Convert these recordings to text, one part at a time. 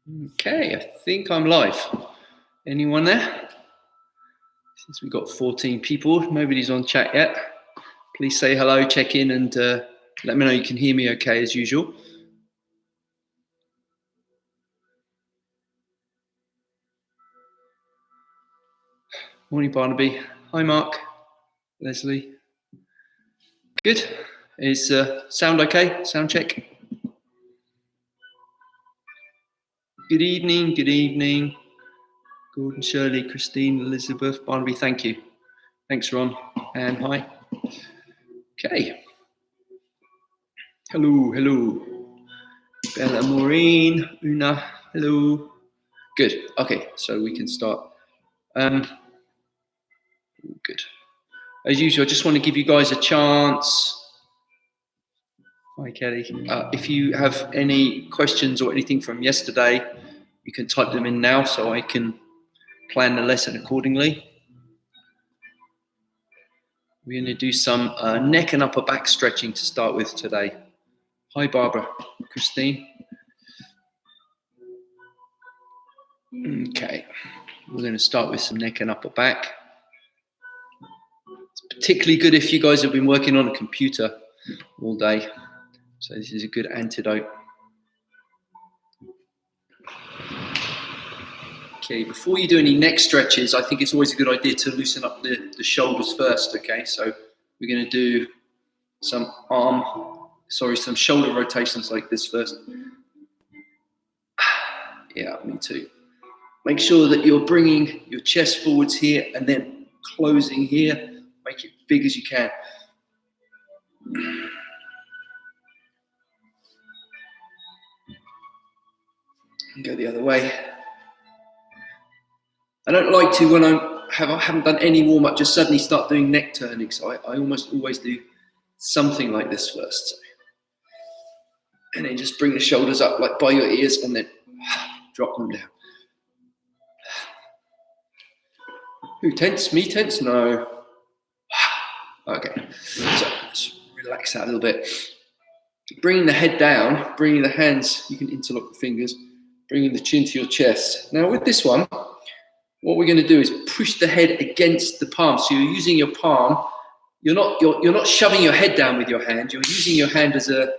Okay, I think I'm live. Anyone there? Since we've got 14 people, nobody's on chat yet. Please say hello, check in, and let me know you can hear me okay as usual. Morning, Barnaby. Hi, Mark. Leslie. Good. Is sound okay? Sound check. Good evening. Good evening. Gordon, Shirley, Christine, Elizabeth, Barnaby. Thank you. Thanks, Ron. And hi. Okay. Hello, hello. Bella, Maureen, Una. Hello. Good. Okay, so we can start. Good. As usual, I just want to give you guys a chance. Hi, Kelly. If you have any questions or anything from yesterday, you can type them in now so I can plan the lesson accordingly. We're going to do some neck and upper back stretching to start with today. Hi, Barbara. Christine. Okay. We're going to start with some neck and upper back. It's particularly good if you guys have been working on a computer all day. So this is a good antidote. Okay, before you do any neck stretches, I think it's always a good idea to loosen up the shoulders first, okay? So we're going to do some shoulder rotations like this first. Yeah, me too. Make sure that you're bringing your chest forwards here and then closing here. Make it big as you can. And go the other way. I don't like to, when I haven't done any warm-up, just suddenly start doing neck turning. So I almost always do something like this first. And then just bring the shoulders up like by your ears and then drop them down. Who tense? Me tense? No. Okay. So just relax that a little bit. Bringing the head down, bringing the hands, you can interlock the fingers, bringing the chin to your chest. Now with this one, what we're going to do is push the head against the palm. So you're using your palm. You're not shoving your head down with your hand. You're using your hand as a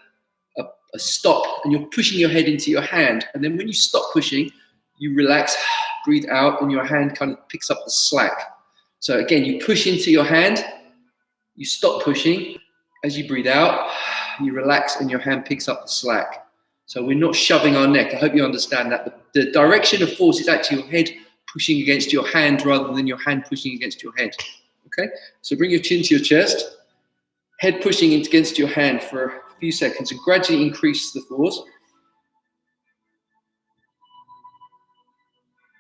stop, and you're pushing your head into your hand. And then when you stop pushing, you relax, breathe out, and your hand kind of picks up the slack. So again, you push into your hand, you stop pushing. As you breathe out, you relax, and your hand picks up the slack. So we're not shoving our neck. I hope you understand that. The direction of force is actually your head pushing against your hand rather than your hand pushing against your head. Okay? So bring your chin to your chest, head pushing against your hand for a few seconds, and gradually increase the force.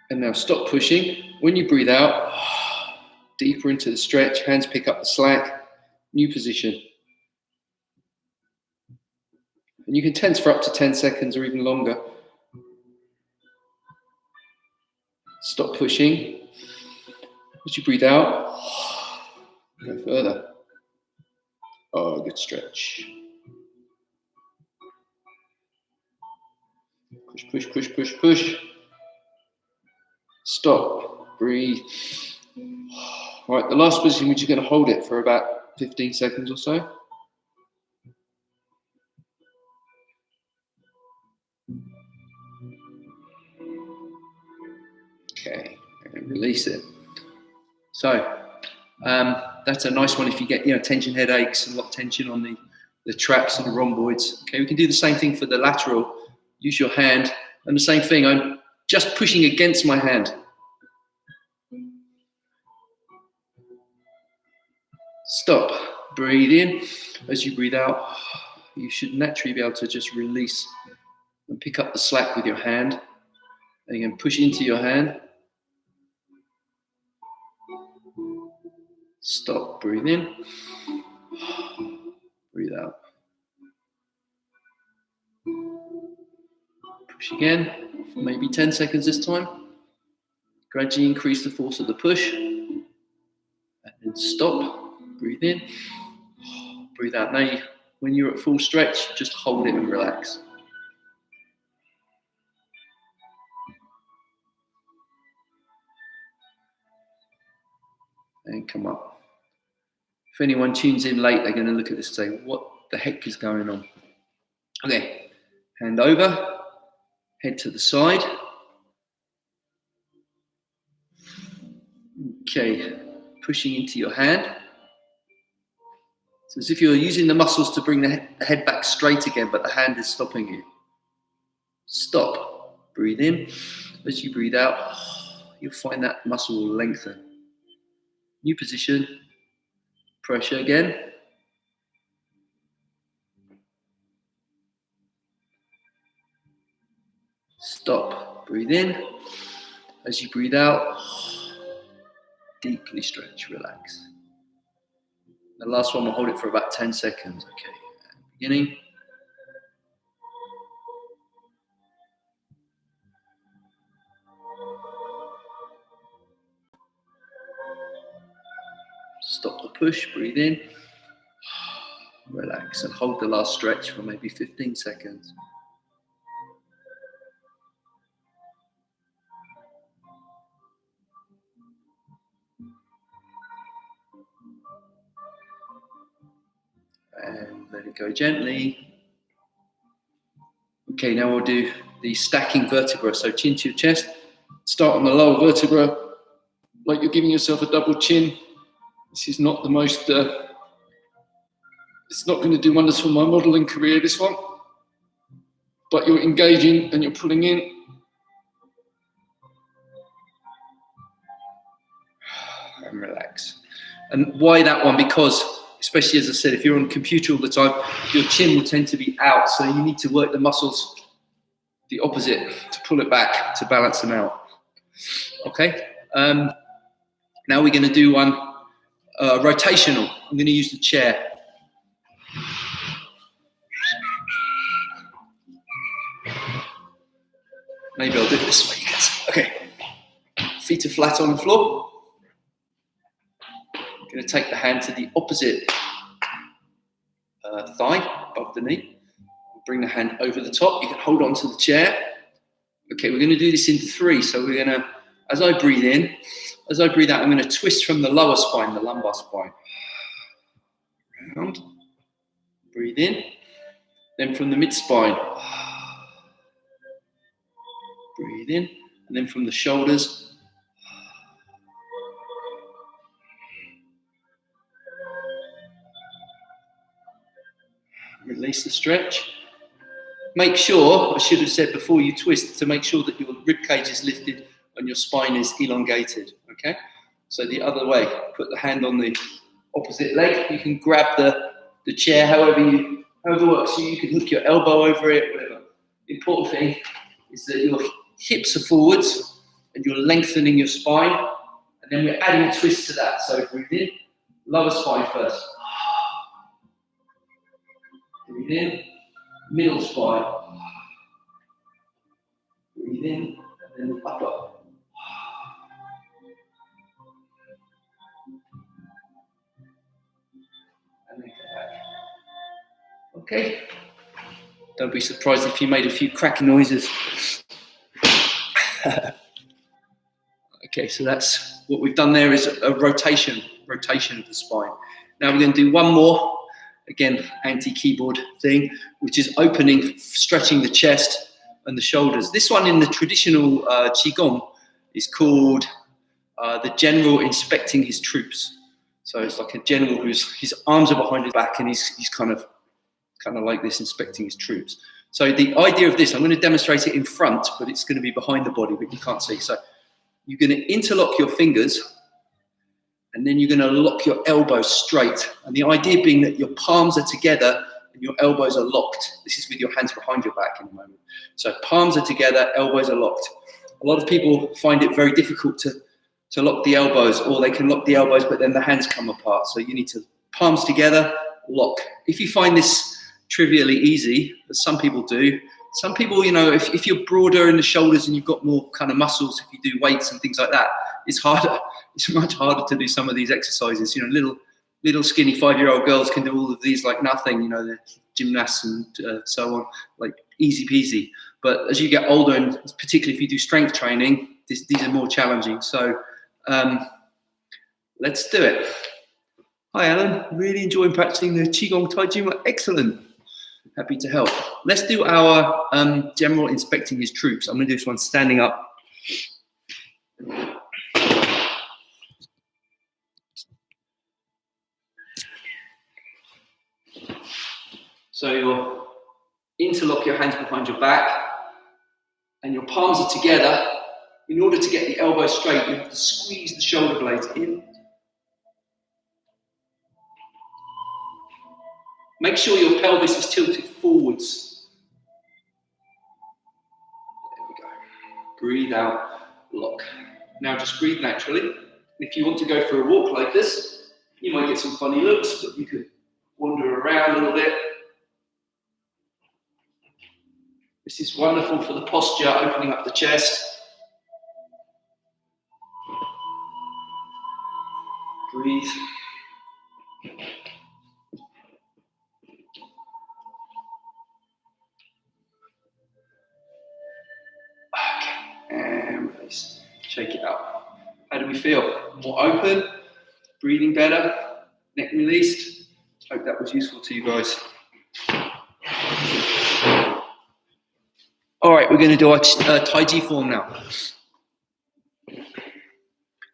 And now stop pushing. When you breathe out, deeper into the stretch, hands pick up the slack, new position. And you can tense for up to 10 seconds or even longer. Stop pushing. As you breathe out, go further. Oh, good stretch. Push, push, push, push, push. Stop. Breathe. All right, the last position, we're just going to hold it for about 15 seconds or so. Okay, and release it. So that's a nice one if you get tension headaches and a lot of tension on the traps and the rhomboids. Okay, we can do the same thing for the lateral. Use your hand, and the same thing. I'm just pushing against my hand. Stop. Breathe in. As you breathe out, you should naturally be able to just release and pick up the slack with your hand. And you can push into your hand. Stop. Breathe in. Breathe out. Push again. Maybe 10 seconds this time. Gradually increase the force of the push. And then stop. Breathe in. Breathe out. Now, when you're at full stretch, just hold it and relax. and come up. If anyone tunes in late, they're going to look at this and say, what the heck is going on? Okay, hand over, head to the side. Okay, pushing into your hand. It's as if you're using the muscles to bring the head back straight again, but the hand is stopping you. Stop. Breathe in. As you breathe out, you'll find that muscle will lengthen. New position. Pressure again. Stop. Breathe in. As you breathe out, deeply stretch, relax. The last one, we'll hold it for about 10 seconds. Okay, beginning. Stop the push, breathe in. Relax and hold the last stretch for maybe 15 seconds. And let it go gently. Okay, now we'll do the stacking vertebra. So chin to your chest. Start on the lower vertebra, like you're giving yourself a double chin. This is not the most, it's not going to do wonders for my modeling career, this one. But you're engaging and you're pulling in. And relax. And why that one? Because, especially as I said, if you're on a computer all the time, your chin will tend to be out. So you need to work the muscles the opposite to pull it back, to balance them out. Okay. Now we're going to do one rotational. I'm going to use the chair. Maybe I'll do it this way. Okay. Feet are flat on the floor. I'm going to take the hand to the opposite thigh, above the knee. Bring the hand over the top. You can hold on to the chair. Okay, we're going to do this in 3. So we're going to, as I breathe in, as I breathe out, I'm going to twist from the lower spine, the lumbar spine. Round. Breathe in. Then from the mid spine. Breathe in. And then from the shoulders. Release the stretch. Make sure, I should have said before you twist, to make sure that your rib cage is lifted and your spine is elongated, okay? So the other way, put the hand on the opposite leg. You can grab the chair however works. So you can hook your elbow over it, whatever. The important thing is that your hips are forwards and you're lengthening your spine. And then we're adding a twist to that. So breathe in, lower spine first. Breathe in, middle spine. Breathe in, and then upper. And then come back. Okay. Don't be surprised if you made a few cracking noises. Okay, so that's what we've done there, is a rotation of the spine. Now we're going to do one more, again, anti-keyboard thing, which is opening, stretching the chest and the shoulders. This one in the traditional Qigong is called the general inspecting his troops. So it's like a general his arms are behind his back and he's kind of like this, inspecting his troops. So the idea of this, I'm going to demonstrate it in front, but it's going to be behind the body, but you can't see. So you're going to interlock your fingers, and then you're going to lock your elbows straight. And the idea being that your palms are together and your elbows are locked. This is with your hands behind your back in a moment. So palms are together, elbows are locked. A lot of people find it very difficult to lock the elbows, or they can lock the elbows, but then the hands come apart. So you need to palms together, lock. If you find this trivially easy, as some people do, some people, you know, if you're broader in the shoulders and you've got more kind of muscles, if you do weights and things like that, it's harder. It's much harder to do some of these exercises. You know, little skinny 5-year-old girls can do all of these like nothing. You know, the gymnasts and so on, like easy peasy. But as you get older, and particularly if you do strength training, these are more challenging. So Let's do it. Hi, Alan. Really enjoying practicing the Qigong Tai Chi. Excellent. Happy to help. Let's do our general inspecting his troops. I'm going to do this one standing up. So you'll interlock your hands behind your back and your palms are together. In order to get the elbow straight, you have to squeeze the shoulder blades in. Make sure your pelvis is tilted forwards. There we go. Breathe out, lock. Now just breathe naturally. If you want to go for a walk like this, you might get some funny looks, but you could wander around a little bit. This is wonderful for the posture, opening up the chest. Breathe. Okay, and release. Shake it up. How do we feel? More open, breathing better, neck released. Hope that was useful to you guys. All right, we're going to do our Tai Chi form now.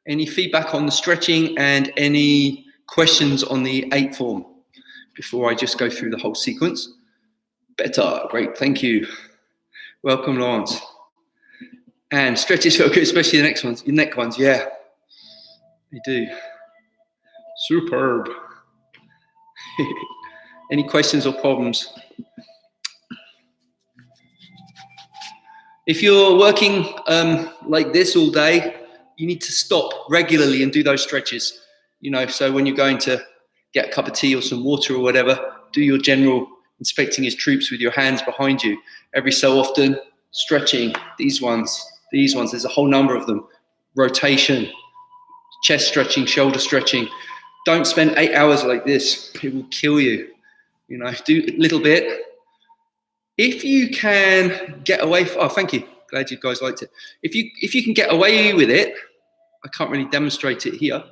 Any feedback on the stretching and any questions on the 8 form before I just go through the whole sequence? Better, great, thank you. Welcome, Lawrence. And stretches feel good, especially the next ones, your neck ones, yeah. They do. Superb. Any questions or problems? If you're working like this all day, you need to stop regularly and do those stretches. You know, so when you're going to get a cup of tea or some water or whatever, do your general inspecting his troops with your hands behind you. Every so often, stretching, these ones, there's a whole number of them. Rotation, chest stretching, shoulder stretching. Don't spend 8 hours like this. It will kill you. You know, do a little bit. If you can get away, oh, thank you. Glad you guys liked it. If you can get away with it, I can't really demonstrate it here.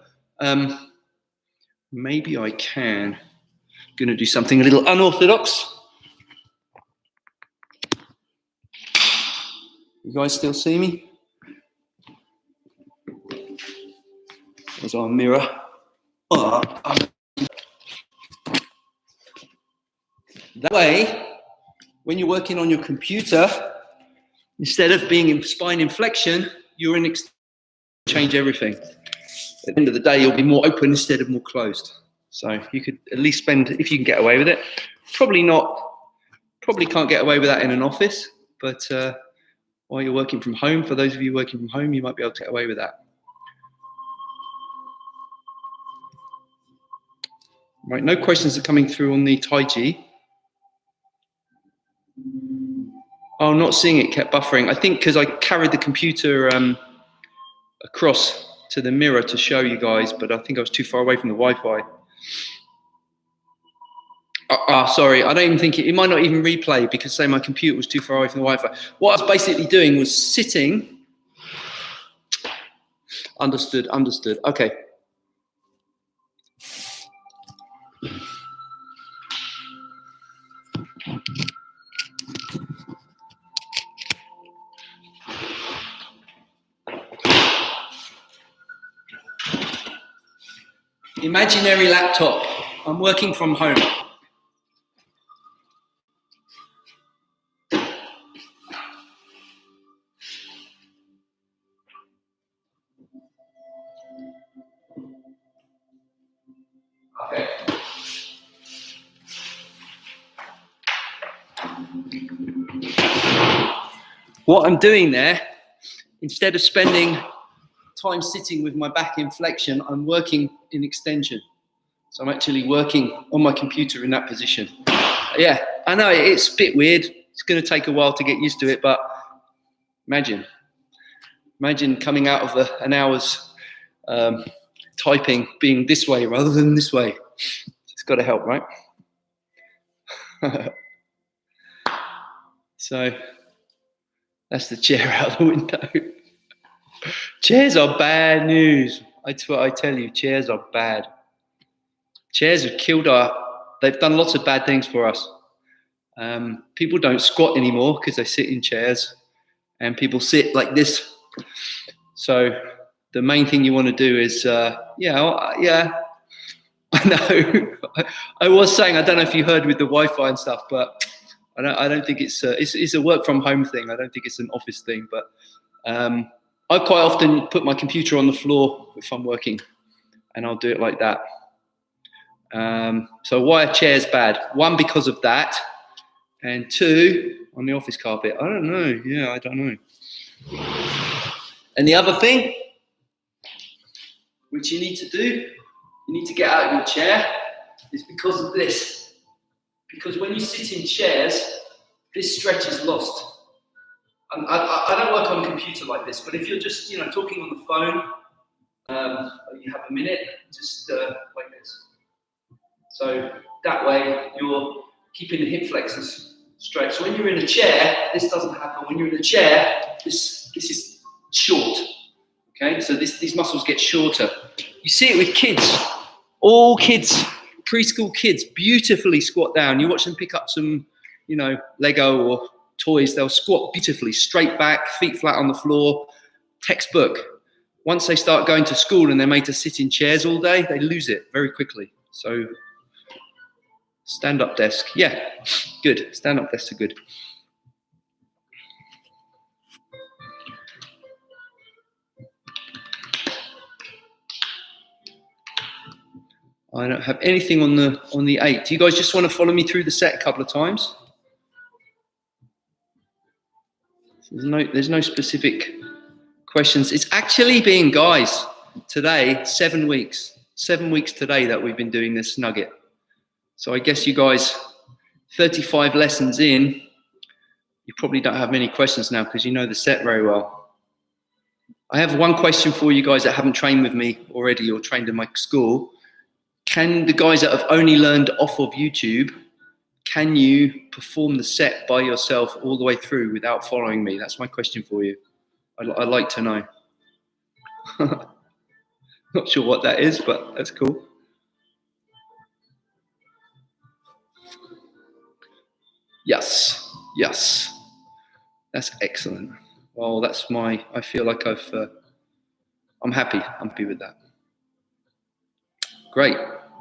Maybe I can. I'm going to do something a little unorthodox. You guys still see me? There's our mirror. That way, when you're working on your computer, instead of being in spine inflection, you're in extension. Change everything. At the end of the day, you'll be more open instead of more closed. So you could at least spend, if you can get away with it. Probably can't get away with that in an office, but while you're working from home, for those of you working from home, you might be able to get away with that. Right, no questions are coming through on the Tai Chi. Oh, not seeing it, kept buffering. I think because I carried the computer across to the mirror to show you guys, but I think I was too far away from the Wi-Fi. Sorry, I don't even think it might not even replay because say my computer was too far away from the Wi-Fi. What I was basically doing was sitting. Understood. Okay. Imaginary laptop. I'm working from home. Okay. What I'm doing there, instead of spending time sitting with my back in flexion, I'm working in extension. So I'm actually working on my computer in that position. Yeah, I know it's a bit weird. It's going to take a while to get used to it, but imagine coming out of an hour's typing being this way rather than this way. It's got to help, right? So that's the chair out the window. Chairs are bad news. I tell you, chairs are bad. Chairs have killed they've done lots of bad things for us. People don't squat anymore because they sit in chairs, and people sit like this. So the main thing you want to do is, yeah, I know. I was saying, I don't know if you heard with the Wi-Fi and stuff, but I don't think it's a work from home thing. I don't think it's an office thing, but I quite often put my computer on the floor if I'm working, and I'll do it like that. So why are chairs bad? One, because of that, and two, on the office carpet. I don't know. Yeah, I don't know. And the other thing, which you need to do, you need to get out of your chair, is because of this. Because when you sit in chairs, this stretch is lost. I don't work on a computer like this, but if you're just talking on the phone, you have a minute, just like this. So that way you're keeping the hip flexors straight. So when you're in a chair, this doesn't happen. When you're in a chair, this is short. Okay, so these muscles get shorter. You see it with kids. All kids, preschool kids, beautifully squat down. You watch them pick up some, Lego or toys. They'll squat beautifully, straight back, feet flat on the floor. Textbook. Once they start going to school and they're made to sit in chairs all day, they lose it very quickly. So stand-up desk. Yeah, good. Stand-up desks are good. I don't have anything on the 8. Do you guys just want to follow me through the set a couple of times? There's no specific questions. It's actually been, guys, today 7 weeks. 7 weeks today that we've been doing this nugget. So I guess you guys, 35 lessons in, you probably don't have many questions now because you know the set very well. I have one question for you guys that haven't trained with me already or trained in my school. Can the guys that have only learned off of YouTube, can you perform the set by yourself all the way through without following me? That's my question for you. I'd like to know. Not sure what that is, but that's cool. Yes. That's excellent. Well, I feel like I'm happy with that. Great.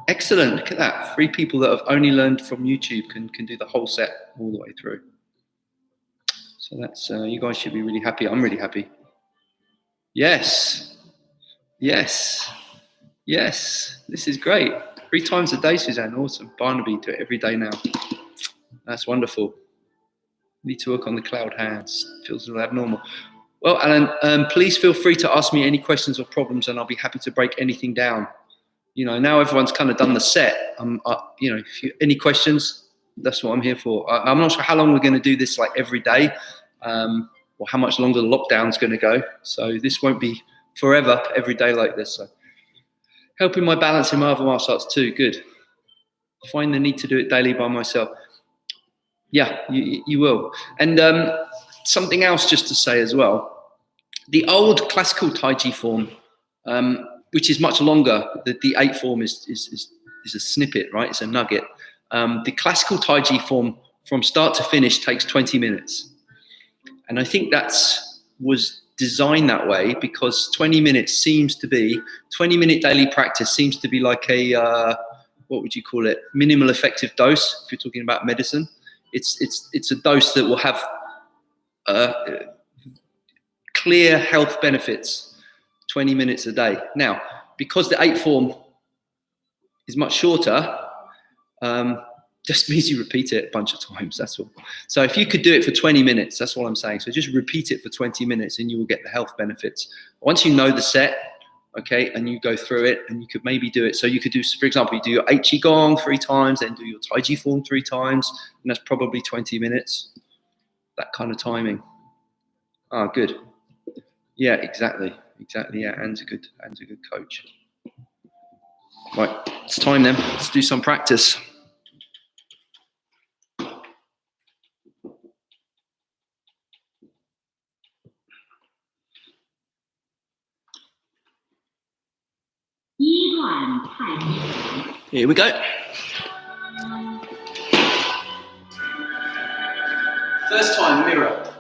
Excellent. Look at that. 3 people that have only learned from YouTube can do the whole set all the way through. So that's, you guys should be really happy. I'm really happy. Yes. This is great. 3 times a day, Suzanne. Awesome. Barnaby, do it every day now. That's wonderful. Need to work on the cloud hands. Feels a little abnormal. Well, Alan, please feel free to ask me any questions or problems, and I'll be happy to break anything down. Now everyone's kind of done the set. If any questions, that's what I'm here for. I'm not sure how long we're going to do this, like every day, or how much longer the lockdown's going to go. So this won't be forever, every day like this. So helping my balance in my other martial arts too. Good. Find the need to do it daily by myself. Yeah, you will. And something else just to say as well. The old classical Tai Chi form, which is much longer, the 8 form is a snippet, right? It's a nugget. The classical Tai Chi form from start to finish takes 20 minutes. And I think was designed that way because 20 minutes 20-minute daily practice seems to be like a, what would you call it? Minimal effective dose, if you're talking about medicine. It's a dose that will have clear health benefits, 20 minutes a day. Now, because the 8 form is much shorter, just means you repeat it a bunch of times, that's all. So if you could do it for 20 minutes, that's what I'm saying. So just repeat it for 20 minutes and you will get the health benefits. Once you know the set, okay, and you go through it and you could maybe do it. So you could do, for example, you do your 8 Qigong 3 times, then do your Tai Chi form 3 times, and that's probably 20 minutes, that kind of timing. Ah, good. Yeah, exactly. Yeah, Anne's a good coach. Right, it's time then. Let's do some practice. Here we go. First time mirror.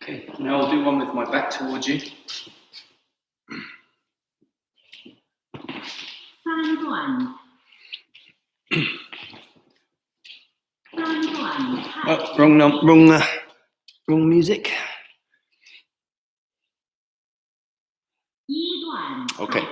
Okay, now I'll do one with my back towards you. Oh, wrong music. Okay.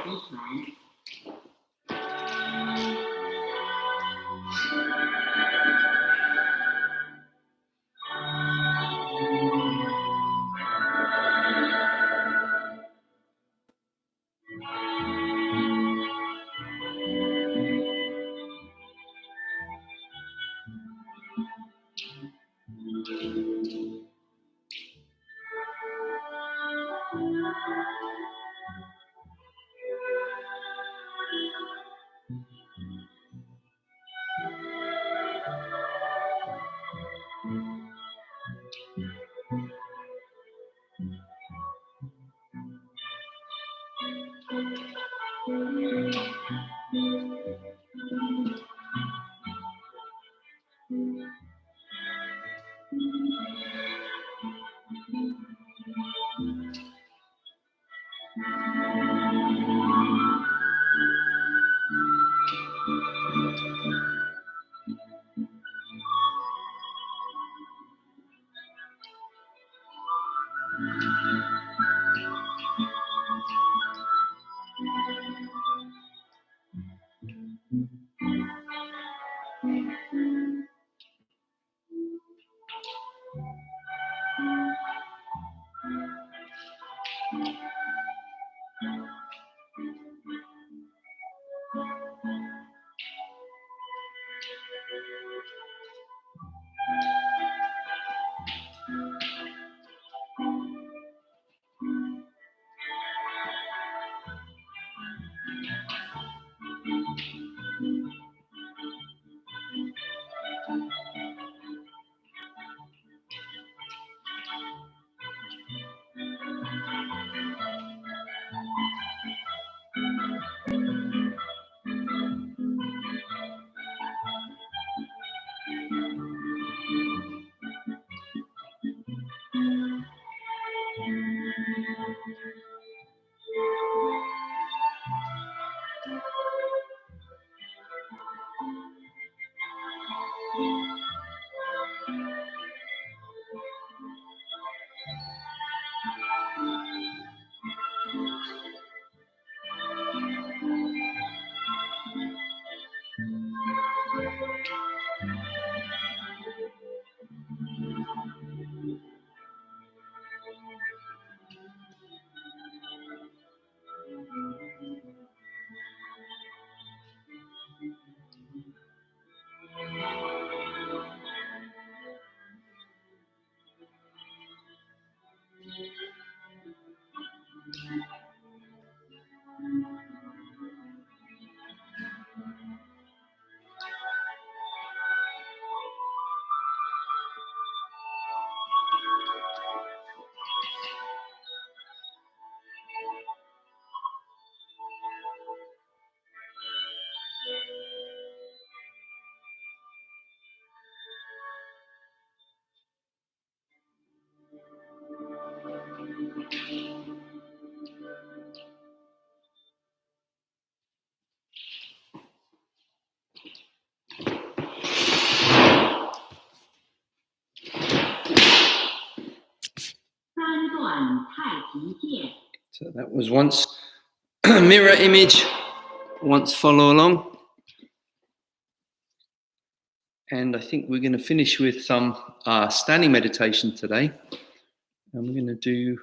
So that was once mirror image, once follow along. And I think we're going to finish with some standing meditation today. And we're going to do,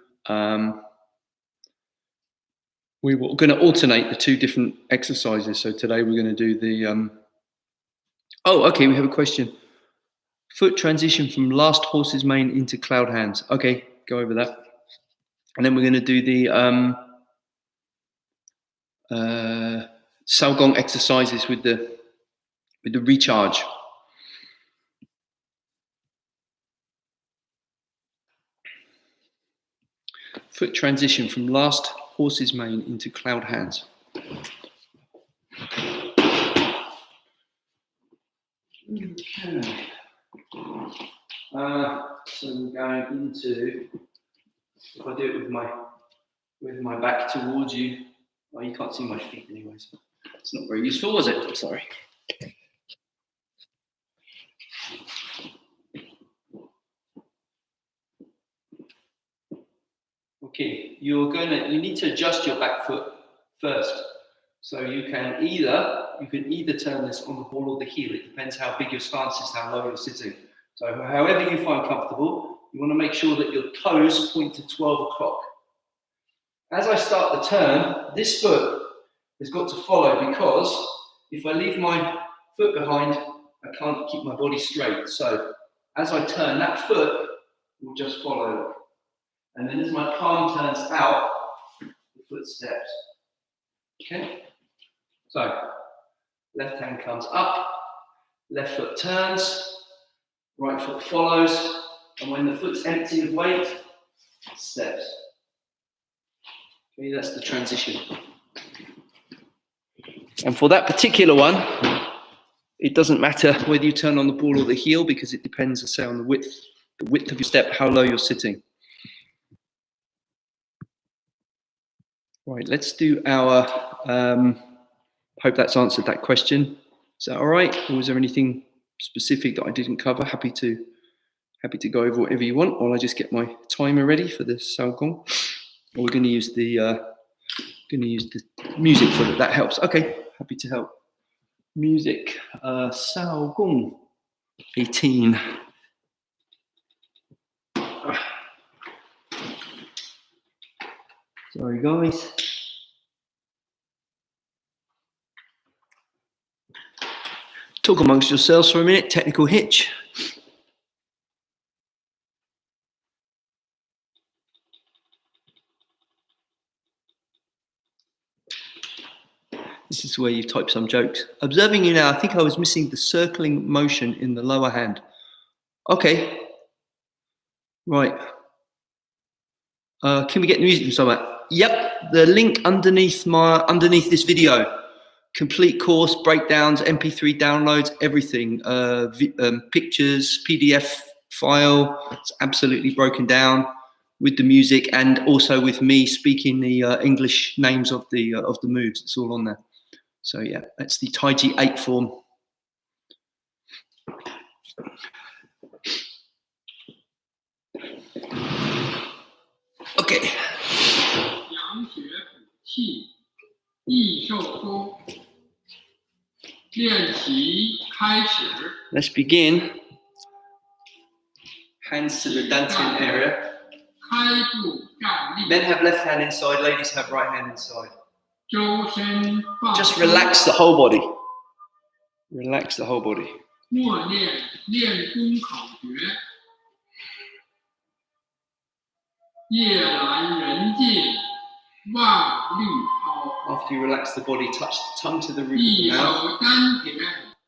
we're going to alternate the two different exercises. So today we're going to do the, okay, we have a question. Foot transition from last horse's mane into cloud hands. Okay, go over that. And then we're going to do the Saogong exercises with the recharge. Foot transition from last horse's mane into cloud hands. Okay. So we're going into, if I do it with my back towards you, well, you can't see my feet anyway, so it's not very useful, was it? Sorry. Okay, you need to adjust your back foot first. So you can either turn this on the ball or the heel. It depends how big your stance is, how low you're sitting. So however you find comfortable, you want to make sure that your toes point to 12 o'clock. As I start the turn, this foot has got to follow, because if I leave my foot behind, I can't keep my body straight. So as I turn, that foot will just follow. And then as my palm turns out, the foot steps. Okay? So left hand comes up, left foot turns, right foot follows, and when the foot's empty of weight, steps. Okay, that's the transition. And for that particular one, it doesn't matter whether you turn on the ball or the heel, because it depends, say, on the width of your step, how low you're sitting. Right, let's do our, hope that's answered that question. Is that all right? Or was there anything specific that I didn't cover? Happy to go over whatever you want, while I just get my timer ready for the Saogong. Or we're going to use the music for that. That helps. Okay, happy to help. Music, Saogong 18. Sorry, guys. Talk amongst yourselves for a minute. Technical hitch. This is where you type some jokes. Observing you now, I think I was missing the circling motion in the lower hand. Okay. Right. Can we get the music from somewhere? Yep. The link underneath this video. Complete course, breakdowns, MP3 downloads, everything. Pictures, PDF file. It's absolutely broken down with the music and also with me speaking the English names of the moves. It's all on there. So yeah, that's the Tai Chi 8 form. Okay. Let's begin. Hands to the dantian area. Men have left hand inside, ladies have right hand inside. Just relax the whole body. Relax the whole body. After you relax the body, touch the tongue to the roof of the mouth.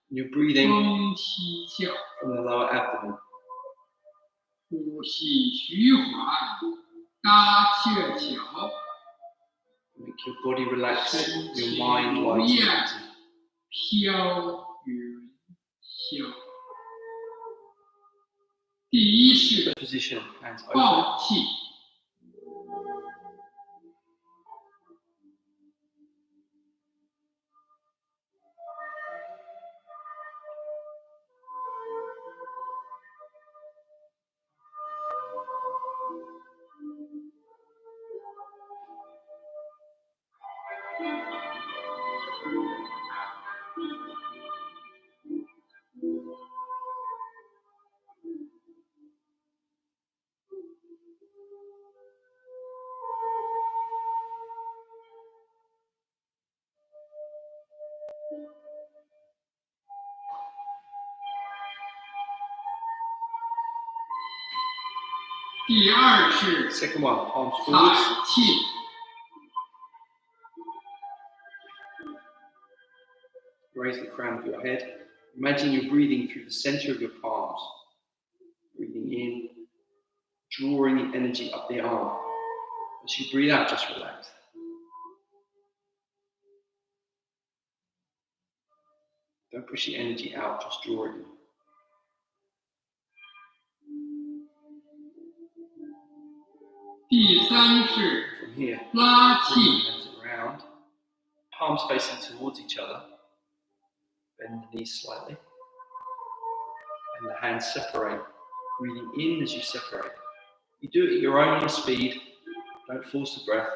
You're breathing from the lower abdomen. Make your body relax, your mind light. Position, hands open. Second one, palms forwards. Raise the crown of your head. Imagine you're breathing through the center of your palms. Breathing in, drawing the energy up the arm. As you breathe out, just relax. Don't push the energy out, just draw it in. From here, bring your hands around, palms facing towards each other. Bend the knees slightly. And the hands separate. Breathing in as you separate. You do it at your own speed. Don't force the breath.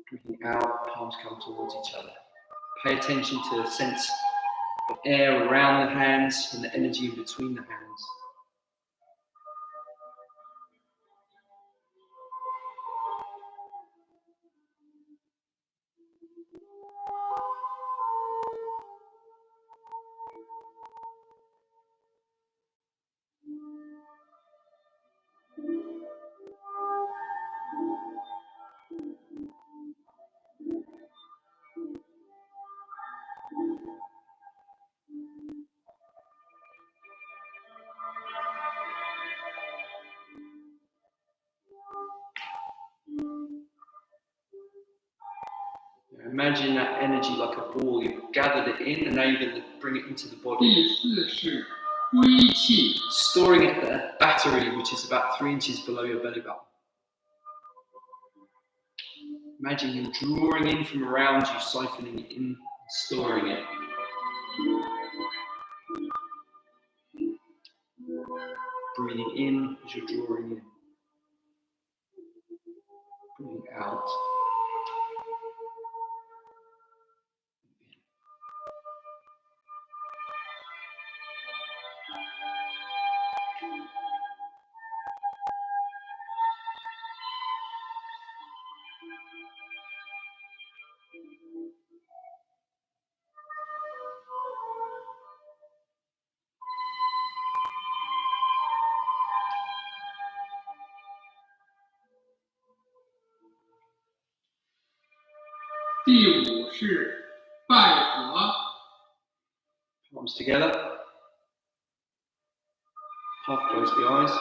Breathing out, palms come towards each other. Pay attention to the sense of air around the hands and the energy in between the hands. Imagine that energy like a ball. You've gathered it in and now you're going to bring it into the body. Storing it at a battery which is about 3 inches below your belly button. Imagine you drawing in from around you, siphoning it in, storing it. Breathing in as you're drawing in. Breathing out. Palms together. Half close the eyes.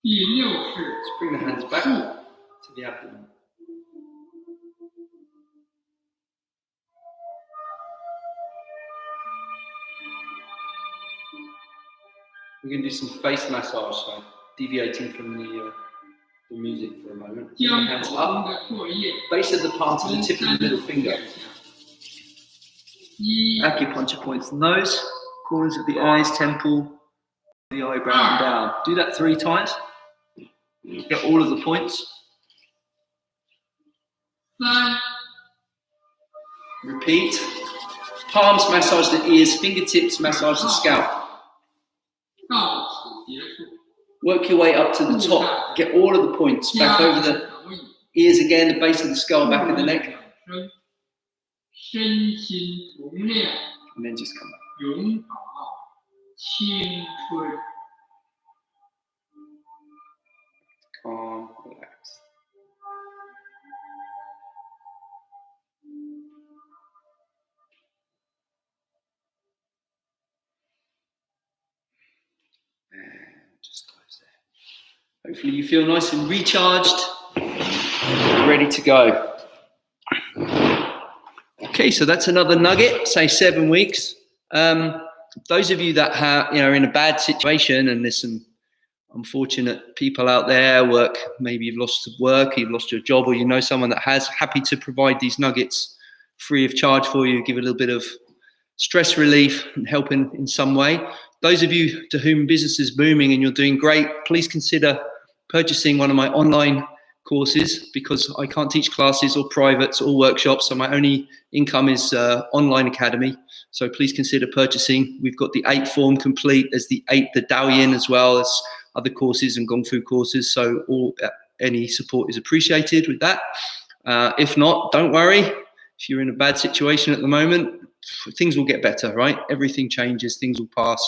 Let's bring the hands back to the abdomen. We're going to do some face massage, so deviating from the music for a moment. Bring the hands up, base of the palm to the tip of the middle finger. Acupuncture points, nose, corners of the eyes, temple, the eyebrow and down. Do that 3 times. Get all of the points. Repeat. Palms massage the ears, fingertips massage the scalp. Work your way up to the top. Get all of the points back over the ears again, the base of the skull, back of the neck. And then just come back. Calm, relax. And just close there. Hopefully you feel nice and recharged, ready to go. Okay, so that's another nugget, say 7 weeks. Those of you that are in a bad situation, and there's some unfortunate people out there, maybe you've lost work, you've lost your job, or you know someone that has, happy to provide these nuggets free of charge for you, give a little bit of stress relief and help in some way. Those of you to whom business is booming and you're doing great, please consider purchasing one of my online courses, because I can't teach classes or privates or workshops, so my only income is online academy. So please consider purchasing. We've got the 8 form complete. There's the Daoyin as well as other courses and Gong Fu courses. So any support is appreciated with that. If not, don't worry. If you're in a bad situation at the moment, things will get better, right? Everything changes, things will pass.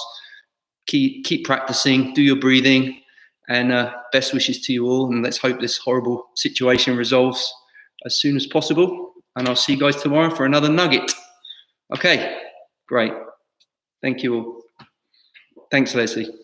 Keep practicing, do your breathing, and best wishes to you all. And let's hope this horrible situation resolves as soon as possible. And I'll see you guys tomorrow for another nugget. Okay, great. Thank you all. Thanks, Leslie.